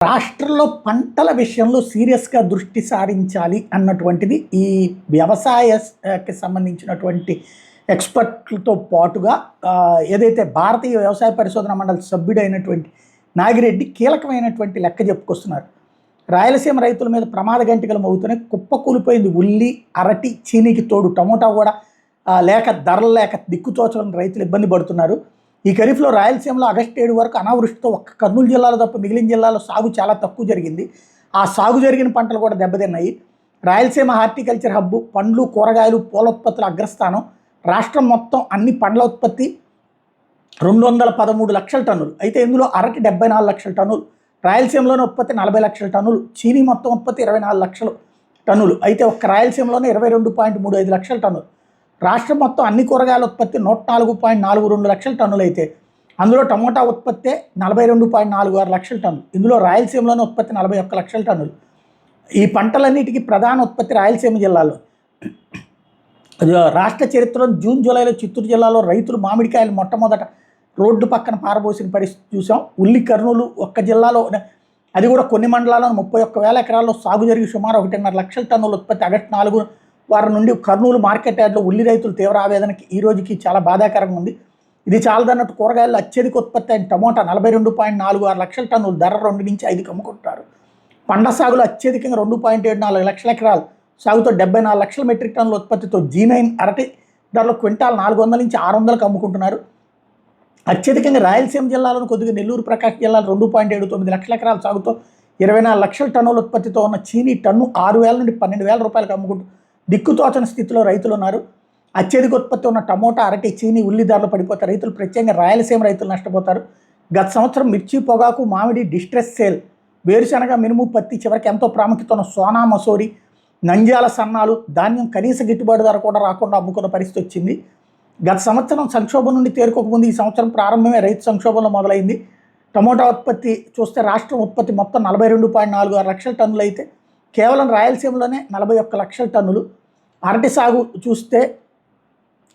రాష్ట్రంలో పంటల విషయంలో సీరియస్‌గా దృష్టి సారించాలి అన్నటువంటిది ఈ వ్యవసాయకి సంబంధించినటువంటి ఎక్స్‌పర్ట్‌లతో పాటుగా ఏదైతే భారతీయ వ్యవసాయ పరిశోధన మండలి సభ్యుడైనటువంటి నాగిరెడ్డి కీలకమైనటువంటి లెక్క చెప్పుకొస్తున్నారు. రాయలసీమ రైతుల మీద ప్రమాద గంటికలు మోగుతున్నాయి. కుప్పకూలిపోయింది ఉల్లి, అరటి, చీనీకి తోడు టమోటా కూడా లేక ధరలు లేక దిక్కుతోచని రైతులు ఇబ్బంది పడుతున్నారు. ఈ ఖరీఫ్లో రాయలసీమలో ఆగస్టు 7 వరకు అనావృష్టితో ఒక్క కర్నూలు జిల్లాలో తప్ప మిగిలిన జిల్లాలో సాగు చాలా తక్కువ జరిగింది. ఆ సాగు జరిగిన పంటలు కూడా దెబ్బతిన్నాయి. రాయలసీమ హార్టికల్చర్ హబ్బు, పండ్లు, కూరగాయలు, పూల ఉత్పత్తుల అగ్రస్థానం. రాష్ట్రం మొత్తం అన్ని పండ్ల ఉత్పత్తి 213 లక్షల టన్నులు. అయితే ఇందులో అరటి 74 లక్షల టన్నులు, రాయలసీమలోని ఉత్పత్తి 40 లక్షల టన్నులు, చీనీ మొత్తం ఉత్పత్తి 24 లక్షల టన్నులు. అయితే ఒక్క రాయలసీమలోనే 22.35 లక్షల టన్నులు. రాష్ట్రం మొత్తం అన్ని కూరగాయల ఉత్పత్తి 104.42 లక్షల టన్నులు. అయితే అందులో టమోటా ఉత్పత్తే 42.46 లక్షల టన్నులు. ఇందులో రాయలసీమలోని ఉత్పత్తి 41 లక్షల టన్నులు. ఈ పంటలన్నిటికీ ప్రధాన ఉత్పత్తి రాయలసీమ జిల్లాలో. రాష్ట్ర చరిత్రలో జూన్ జూలైలో చిత్తూరు జిల్లాలో రైతులు మామిడికాయలు మొట్టమొదట రోడ్డు పక్కన పారబోసిన పరిస్థితి చూసాం. ఉల్లి కర్నూలు ఒక్క జిల్లాలో, అది కూడా కొన్ని మండలాల్లో 31,000 ఎకరాల్లో సాగు జరిగి సుమారు 1.5 లక్షల టన్నుల ఉత్పత్తి. ఆగస్టు 4 వారం నుండి కర్నూలు మార్కెట్ యార్డ్లో ఉల్లి రైతులు తీవ్ర ఆవేదనకి ఈ రోజుకి చాలా బాధాకరంగా ఉంది. ఇది చాలదన్నట్టు కూరగాయల్లో అత్యధిక ఉత్పత్తి అయిన టమోటా 42.46 లక్షల టన్నులు, ధర 2 నుంచి 5కి అమ్ముకుంటారు. పంట సాగులో అత్యధికంగా 2.74 లక్షల ఎకరాలు సాగుతో 74 లక్షల మెట్రిక్ టన్నుల ఉత్పత్తితో G9 అరటి ధరలో క్వింటాల్ 400 నుంచి 600కి అమ్ముకుంటున్నారు. అత్యధికంగా రాయలసీమ జిల్లాలోని కొద్దిగా నెల్లూరు, ప్రకాశం జిల్లాలో 2.79 లక్షల ఎకరాల సాగుతో 24 లక్షల టన్నుల ఉత్పత్తితో ఉన్న చీనీ టన్ను 6,000 నుండి 12,000 రూపాయలకు అమ్ముకుంటూ దిక్కుతోచని స్థితిలో రైతులు ఉన్నారు. అత్యధిక ఉత్పత్తి ఉన్న టమోటా, అరటి, చీనీ, ఉల్లి ధరలు పడిపోతారు. రైతులు ప్రత్యేకంగా రాయలసీమ రైతులు నష్టపోతారు. గత సంవత్సరం మిర్చి, పొగాకు, మామిడి డిస్ట్రెస్ సేల్, వేరుశనగ, మినుము, పత్తి, చివరికి ఎంతో ప్రాముఖ్యత ఉన్న సోనా మసూరి, నంజాల సన్నాలు, ధాన్యం కనీస గిట్టుబాటు ధర కూడా రాకుండా అమ్ముకున్న పరిస్థితి వచ్చింది. గత సంవత్సరం సంక్షోభం నుండి తేరుకోకముందు ఈ సంవత్సరం ప్రారంభమే రైతు సంక్షోభంలో మొదలైంది. టమోటా ఉత్పత్తి చూస్తే రాష్ట్రం ఉత్పత్తి మొత్తం 42.46 లక్షల టన్నులు. అయితే కేవలం రాయలసీమలోనే 41 లక్షల టన్నులు. అరటి సాగు చూస్తే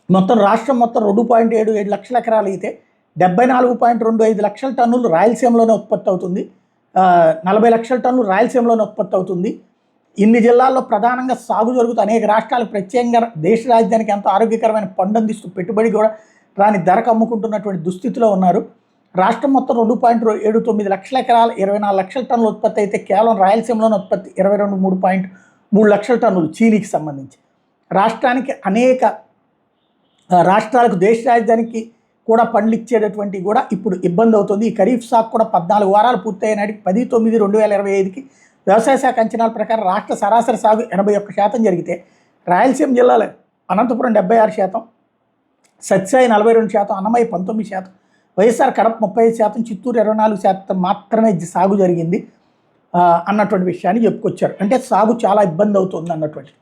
మొత్తం రాష్ట్రం మొత్తం 2.77 లక్షల ఎకరాలు. అయితే 74.25 లక్షల టన్నులు రాయలసీమలోనే ఉత్పత్తి అవుతుంది. 40 లక్షల టన్నులు రాయలసీమలోనే ఉత్పత్తి అవుతుంది. ఇన్ని జిల్లాల్లో ప్రధానంగా సాగు జరుగుతూ అనేక రాష్ట్రాలకు ప్రత్యేకంగా దేశ రాజధానికి ఎంతో ఆరోగ్యకరమైన పండు అందిస్తూ పెట్టుబడి కూడా రాని ధరకు అమ్ముకుంటున్నటువంటి దుస్థితిలో ఉన్నారు. రాష్ట్రం మొత్తం 2.79 లక్షల ఎకరాలు 24 లక్షల టన్నుల ఉత్పత్తి. అయితే కేవలం రాయలసీమలోని ఉత్పత్తి 3.3 లక్షల టన్నులు చీనీకి సంబంధించి. రాష్ట్రానికి అనేక రాష్ట్రాలకు దేశ రాజధానికి కూడా పండ్లు ఇచ్చేటటువంటి కూడా ఇప్పుడు ఇబ్బంది అవుతుంది. ఈ ఖరీఫ్ సాగు కూడా 14 వారాలు పూర్తయ్యే నాటికి 10/9/2025కి వ్యవసాయ శాఖ అంచనాల ప్రకారం రాష్ట్ర సరాసరి సాగు 81% జరిగితే రాయలసీమ జిల్లాలో అనంతపురం 76%, సత్యసాయి 42%, అన్నమయ్య 19%, వైఎస్ఆర్ కడప 35%, చిత్తూరు 24% మాత్రమే సాగు జరిగింది అన్నటువంటి విషయాన్ని చెప్పుకొచ్చారు. అంటే సాగు చాలా ఇబ్బంది అవుతుంది అన్నటువంటి.